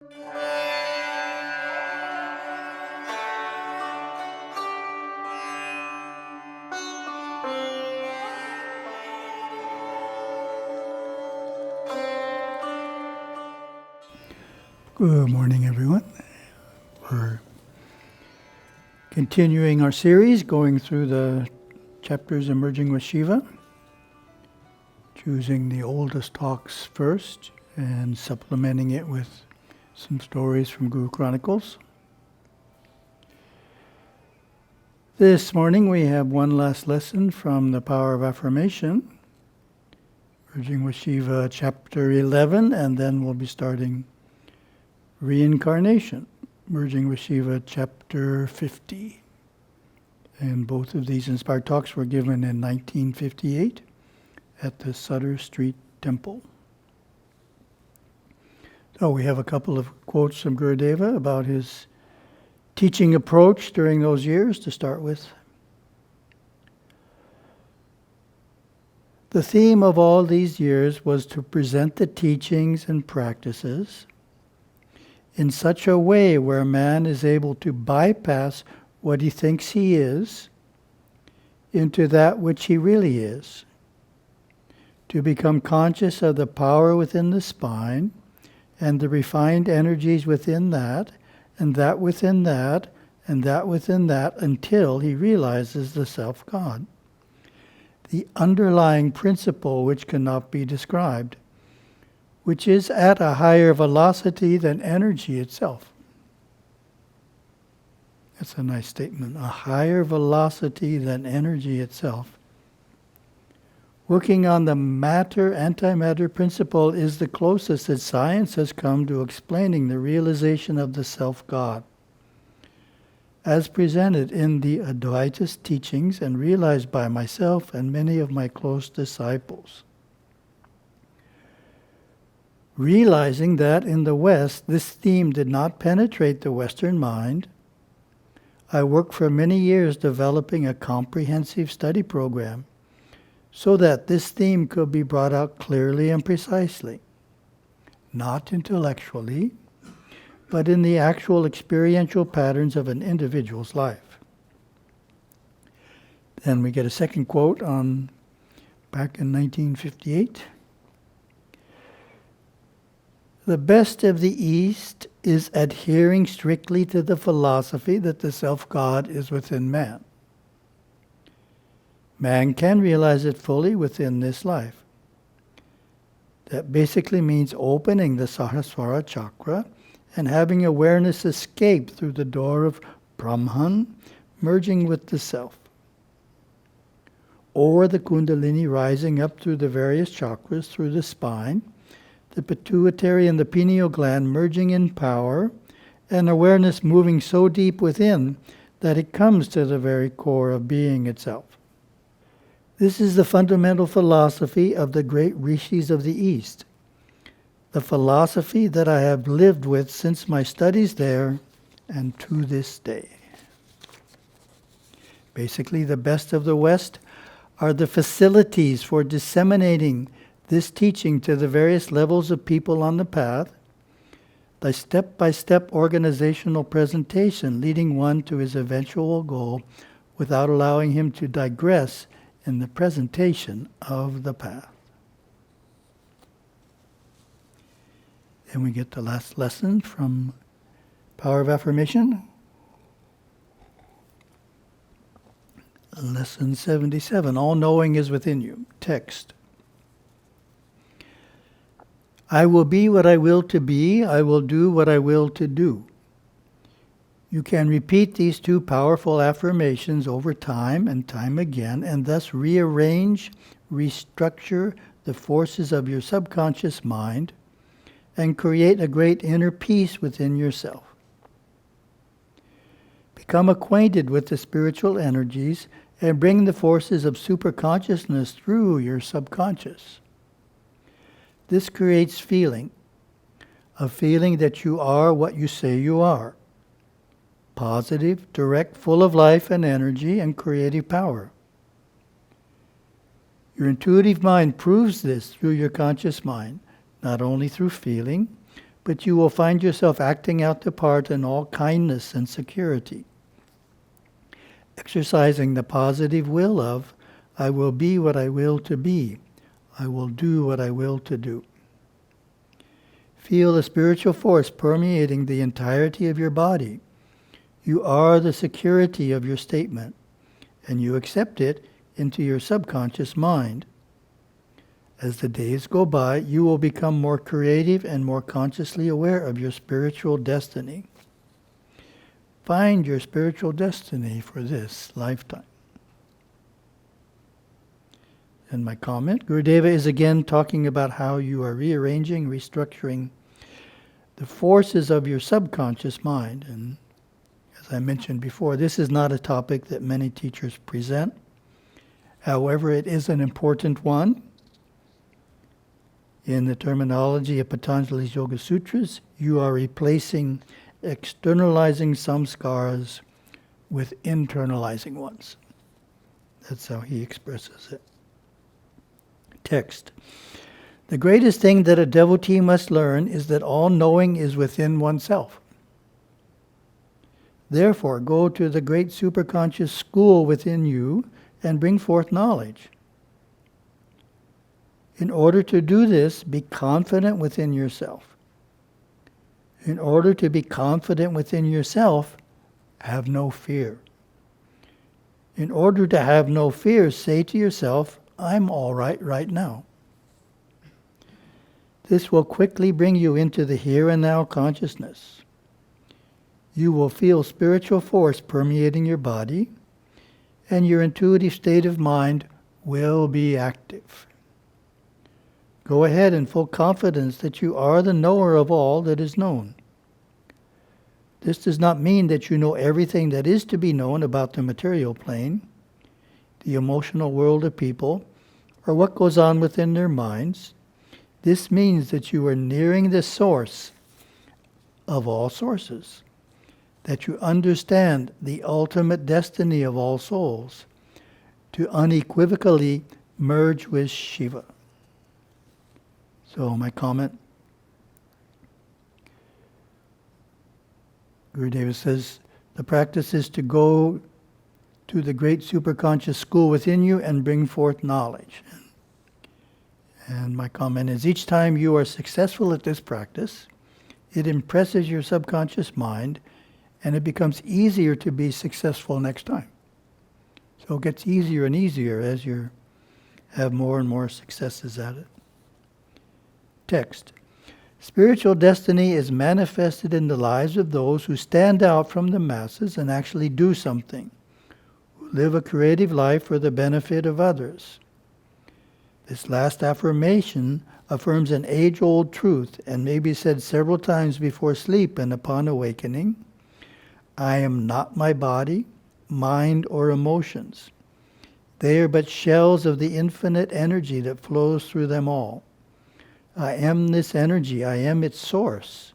Good morning, everyone. We're continuing our series, going through the chapters of Merging with Siva, choosing the oldest talks first and supplementing it with some stories from Guru Chronicles. This morning we have one last lesson from the Power of Affirmation, Merging with Siva, chapter 11, and then we'll be starting Reincarnation, Merging with Siva, chapter 50. And both of these inspired talks were given in 1958 at the Sutter Street Temple. So we have a couple of quotes from Gurudeva about his teaching approach during those years to start with. The theme of all these years was to present the teachings and practices in such a way where man is able to bypass what he thinks he is into that which he really is, to become conscious of the power within the spine and the refined energies within that, and that within that, and that within that, until he realizes the self-God, the underlying principle which cannot be described, which is at a higher velocity than energy itself. That's a nice statement. A higher velocity than energy itself. Working on the matter-antimatter principle is the closest that science has come to explaining the realization of the self-God, as presented in the Advaitist teachings and realized by myself and many of my close disciples. Realizing that in the West, this theme did not penetrate the Western mind, I worked for many years developing a comprehensive study program so that this theme could be brought out clearly and precisely, not intellectually, but in the actual experiential patterns of an individual's life. Then we get a second quote back in 1958. The best of the East is adhering strictly to the philosophy that the self-God is within man. Man can realize it fully within this life. That basically means opening the Sahasrara chakra and having awareness escape through the door of Brahman, merging with the self. Or the Kundalini rising up through the various chakras through the spine, the pituitary and the pineal gland merging in power, and awareness moving so deep within that it comes to the very core of being itself. This is the fundamental philosophy of the great rishis of the East, the philosophy that I have lived with since my studies there and to this day. Basically, the best of the West are the facilities for disseminating this teaching to the various levels of people on the path, the step-by-step organizational presentation leading one to his eventual goal without allowing him to digress in the presentation of the path. Then we get the last lesson from Power of Affirmation. Lesson 77, All Knowing is Within You. Text. I will be what I will to be. I will do what I will to do. You can repeat these two powerful affirmations over time and time again, and thus rearrange, restructure the forces of your subconscious mind and create a great inner peace within yourself. Become acquainted with the spiritual energies and bring the forces of superconsciousness through your subconscious. This creates a feeling that you are what you say you are. Positive, direct, full of life and energy and creative power. Your intuitive mind proves this through your conscious mind, not only through feeling, but you will find yourself acting out the part in all kindness and security, exercising the positive will of, I will be what I will to be. I will do what I will to do. Feel the spiritual force permeating the entirety of your body. You are the security of your statement, and you accept it into your subconscious mind. As the days go by, you will become more creative and more consciously aware of your spiritual destiny. Find your spiritual destiny for this lifetime. And my comment, Gurudeva is again talking about how you are rearranging, restructuring the forces of your subconscious mind. And as I mentioned before, this is not a topic that many teachers present. However, it is an important one. In the terminology of Patanjali's Yoga Sutras, you are replacing externalizing samskaras with internalizing ones. That's how he expresses it. Text. The greatest thing that a devotee must learn is that all knowing is within oneself. Therefore, go to the great superconscious school within you and bring forth knowledge. In order to do this, be confident within yourself. In order to be confident within yourself, have no fear. In order to have no fear, say to yourself, I'm all right now. This will quickly bring you into the here and now consciousness. You will feel spiritual force permeating your body, and your intuitive state of mind will be active. Go ahead in full confidence that you are the knower of all that is known. This does not mean that you know everything that is to be known about the material plane, the emotional world of people, or what goes on within their minds. This means that you are nearing the source of all sources, that you understand the ultimate destiny of all souls, to unequivocally merge with Shiva. So my comment, Gurudeva says, the practice is to go to the great superconscious school within you and bring forth knowledge. And my comment is, each time you are successful at this practice, it impresses your subconscious mind, and it becomes easier to be successful next time. So it gets easier and easier as you have more and more successes at it. Text. Spiritual destiny is manifested in the lives of those who stand out from the masses and actually do something, who live a creative life for the benefit of others. This last affirmation affirms an age-old truth and may be said several times before sleep and upon awakening. I am not my body, mind, or emotions. They are but shells of the infinite energy that flows through them all. I am this energy. I am its source.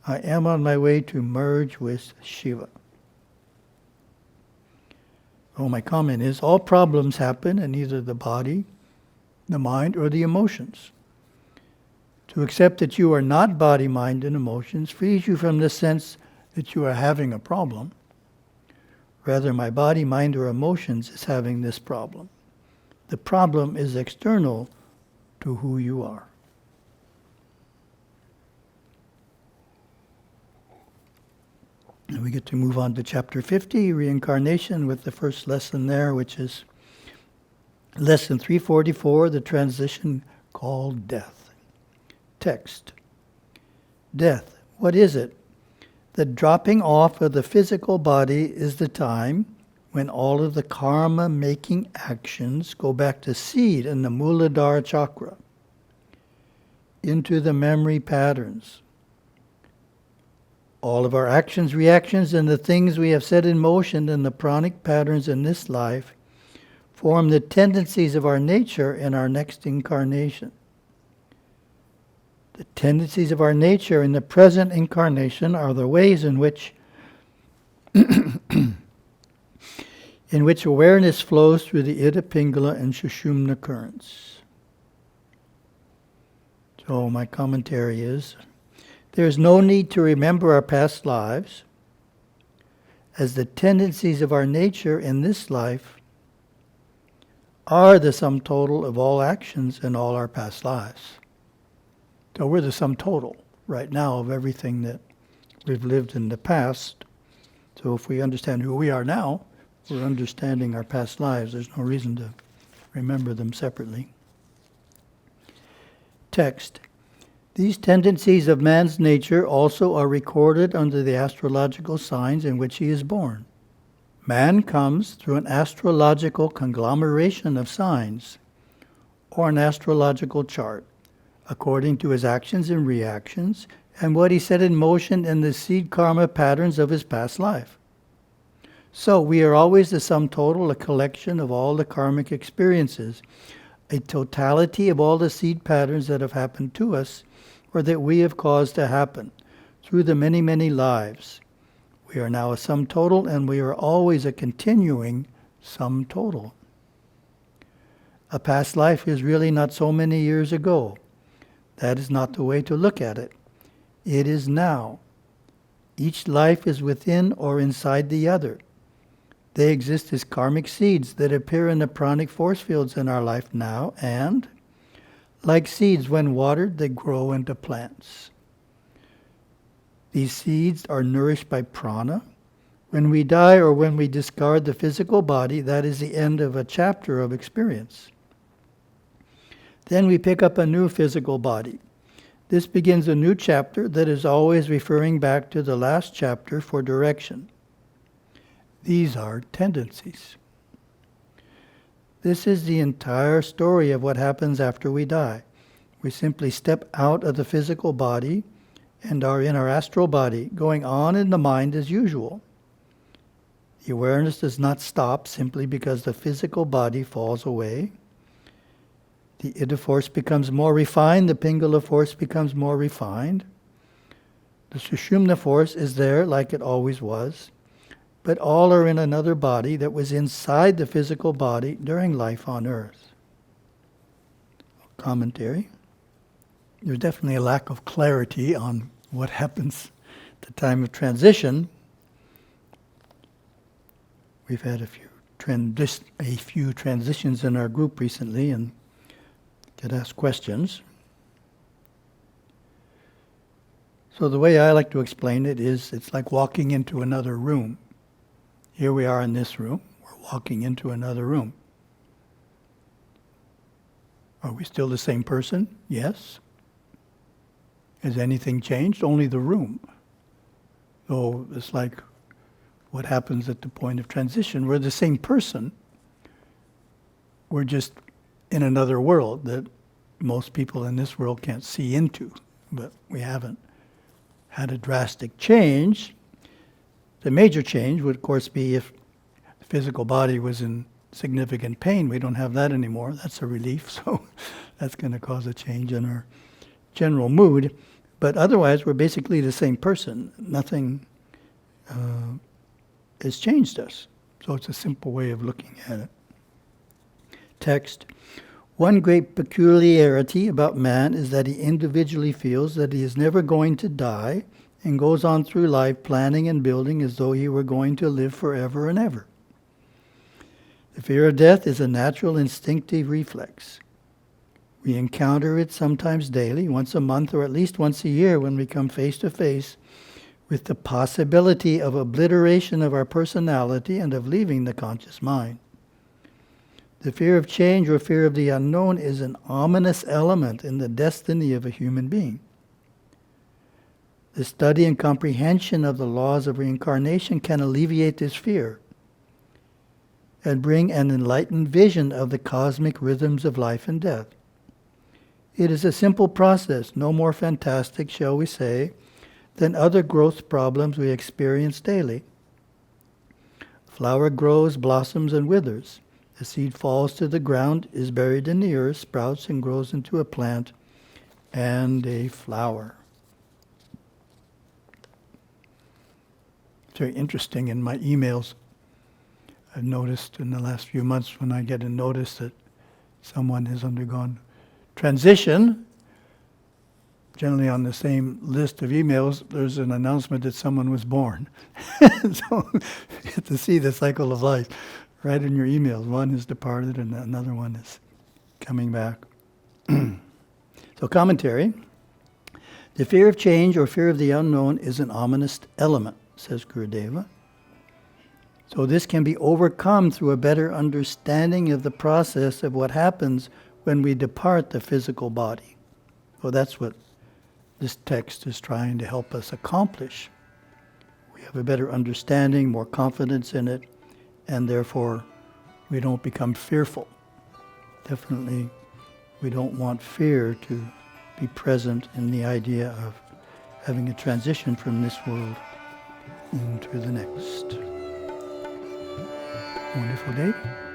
I am on my way to merge with Shiva. Oh, my comment is, all problems happen in either the body, the mind, or the emotions. To accept that you are not body, mind, and emotions frees you from the sense that you are having a problem. Rather, my body, mind, or emotions is having this problem. The problem is external to who you are. And we get to move on to chapter 50, reincarnation, with the first lesson there, which is lesson 344, the transition called death. Text. Death, what is it? The dropping off of the physical body is the time when all of the karma-making actions go back to seed in the Muladhara chakra, into the memory patterns. All of our actions, reactions, and the things we have set in motion in the pranic patterns in this life form the tendencies of our nature in our next incarnation. The tendencies of our nature in the present incarnation are the ways in which awareness flows through the Ida, Pingala, and Sushumna currents. So my commentary is, There is no need to remember our past lives, as the tendencies of our nature in this life are the sum total of all actions in all our past lives. So we're the sum total right now of everything that we've lived in the past. So if we understand who we are now, we're understanding our past lives. There's no reason to remember them separately. Text. These tendencies of man's nature also are recorded under the astrological signs in which he is born. Man comes through an astrological conglomeration of signs, or an astrological chart, according to his actions and reactions, and what he set in motion in the seed karma patterns of his past life. So we are always the sum total, a collection of all the karmic experiences, a totality of all the seed patterns that have happened to us, or that we have caused to happen through the many, many lives. We are now a sum total, and we are always a continuing sum total. A past life is really not so many years ago. That is not the way to look at it. It is now. Each life is within or inside the other. They exist as karmic seeds that appear in the pranic force fields in our life now, and like seeds, when watered, they grow into plants. These seeds are nourished by prana. When we die or when we discard the physical body, that is the end of a chapter of experience. Then we pick up a new physical body. This begins a new chapter that is always referring back to the last chapter for direction. These are tendencies. This is the entire story of what happens after we die. We simply step out of the physical body and are in our astral body, going on in the mind as usual. The awareness does not stop simply because the physical body falls away. The Ida force becomes more refined, the Pingala force becomes more refined. The Sushumna force is there like it always was, but all are in another body that was inside the physical body during life on earth. Commentary. There's definitely a lack of clarity on what happens at the time of transition. We've had a few transitions in our group recently and get asked questions. So the way I like to explain it is it's like walking into another room. Here we are in this room. We're walking into another room. Are we still the same person? Yes. Has anything changed? Only the room. So it's like what happens at the point of transition. We're the same person. We're just in another world that most people in this world can't see into. But we haven't had a drastic change. The major change would, of course, be if the physical body was in significant pain. We don't have that anymore. That's a relief. So that's going to cause a change in our general mood. But otherwise, we're basically the same person. Nothing has changed us. So it's a simple way of looking at it. Text. One great peculiarity about man is that he individually feels that he is never going to die and goes on through life planning and building as though he were going to live forever and ever. The fear of death is a natural instinctive reflex. We encounter it sometimes daily, once a month or at least once a year when we come face to face with the possibility of obliteration of our personality and of leaving the conscious mind. The fear of change or fear of the unknown is an ominous element in the destiny of a human being. The study and comprehension of the laws of reincarnation can alleviate this fear and bring an enlightened vision of the cosmic rhythms of life and death. It is a simple process, no more fantastic, shall we say, than other growth problems we experience daily. Flower grows, blossoms, and withers. The seed falls to the ground, is buried in the earth, sprouts and grows into a plant and a flower. It's very interesting in my emails. I've noticed in the last few months when I get a notice that someone has undergone transition, generally on the same list of emails, there's an announcement that someone was born. So you get to see the cycle of life right in your emails. One has departed and another one is coming back. So commentary. The fear of change or fear of the unknown is an ominous element, says Gurudeva. So this can be overcome through a better understanding of the process of what happens when we depart the physical body. So that's what this text is trying to help us accomplish. We have a better understanding, more confidence in it, and therefore we don't become fearful. Definitely we don't want fear to be present in the idea of having a transition from this world into the next. Wonderful day.